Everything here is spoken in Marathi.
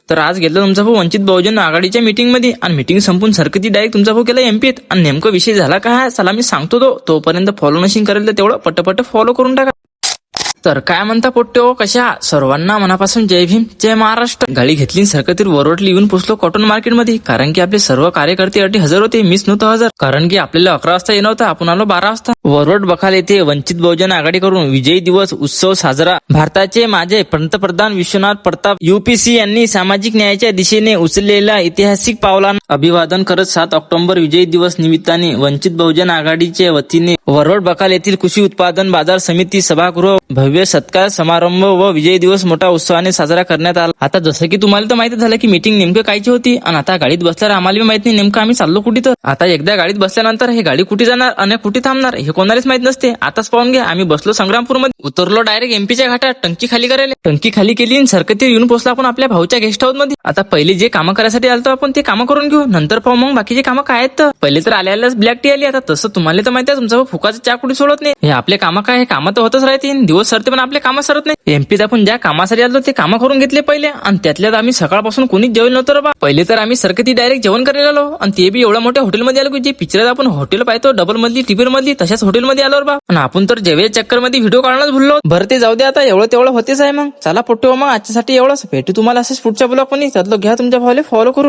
तर आज गेलो तुमचा भाऊ वंचित बहुजन आघाडीच्या मीटिंग मध्ये आणि मीटिंग संपून सरकती डायरेक्ट तुमचा भाऊ केला एमपीत आणि नेमकं विषय झाला काय चला मी सांगतो तोपर्यंत फॉलो नशीन करेल तर तेवढं पटपट फॉलो करून टाका. तर काय म्हणता पोट्टे हो कशा सर्वांना मनापासून जय भीम जय महाराष्ट्र. गाडी घेतली सरकतीवर वरवटली येऊन पोहोचलो कॉटन मार्केटमध्ये कारण की आपले सर्व कार्यकर्ते अटी हजर होते. मिस नव्हतं हजर कारण की आपल्याला 11 वाजता येणं होतं आपण आलो 12 वाजता. वरवट बखाल येथे वंचित बहुजन आघाडीकडून विजयी दिवस उत्सव साजरा. भारताचे माजी पंतप्रधान विश्वनाथ प्रताप UPC यांनी सामाजिक न्यायाच्या दिशेने उचललेल्या ऐतिहासिक पावलांना अभिवादन करत 7 ऑक्टोबर विजयी दिवस निमित्ताने वंचित बहुजन आघाडीच्या वतीने वरवट बखाल येथील कृषी उत्पादन बाजार समिती सभागृह भव्य सत्कार समारंभ व विजय दिवस मोठ्या उत्साहाने साजरा करण्यात आला. आता जसं की तुम्हाला तर माहिती झालं की मीटिंग नेमकं कायची होती आणि आता गाडीत बसल्यावर आम्हाला बी माहित नाही नेमकं आम्ही चाललो कुठे. तर आता एकदा गाडीत बसल्यानंतर हे गाडी कुठे जाणार आणि कुठे थांबणार हे कोणालाच माहित नसते. आताच पाहून घ्या आम्ही बसलो संग्रामपूरमध्ये उतरलो डायरेक्ट एमपीच्या घाटात टंकी खाली करायला. टंकी खाली केली आणि सरकतीवर येऊन पोहोचला आपण आपल्या भाऊच्या गेस्ट हाऊस मध्ये. आता पहिले जे कामं करायसाठी आलतो आपण ते कामं करून घेऊ नंतर पाहू मग बाकीचे कामं काय आहेत. पहिले तर आल्यालाच ब्लॅक टी आली. आता तसं तुम्हाला तर माहिती आहे तुमचा फुकाचा चहा कुठे सोडत नाही. हे आपले कामं काय हे कामं तर होतच राहते दिवस सरते पण आपले कामं सरत नाही. एमपीत आपण ज्या कामासाठी आलो ते कामं करून घेतले पहिले आणि त्यातल्यात आम्ही सकाळपासून कोणीच जेवण नव्हतं रे बा. पहिले तर आम्ही सरकती डायरेक्ट जेवण करायला आलो आणि ते बी एवढ्या मोठ्या हॉटेलमध्ये आलो की जे पिक्चर आपण हॉटेल पाहतो डबल मधली टिबल मधली तशाच हॉटेलमध्ये आलो बा. आणि आपण तर जेवे चक्कर मध्ये व्हिडिओ काढणंच भुललो. बरं ते जाऊ दे आता एवढं तेवढं होतेच आहे. मग चला पोट्टे मग आजच्यासाठी एवढंच भेटू तुम्हाला असेच पुढच्या ब्लॉग मध्ये त्यातलं घ्या तुमच्या भावाला फॉलो करू.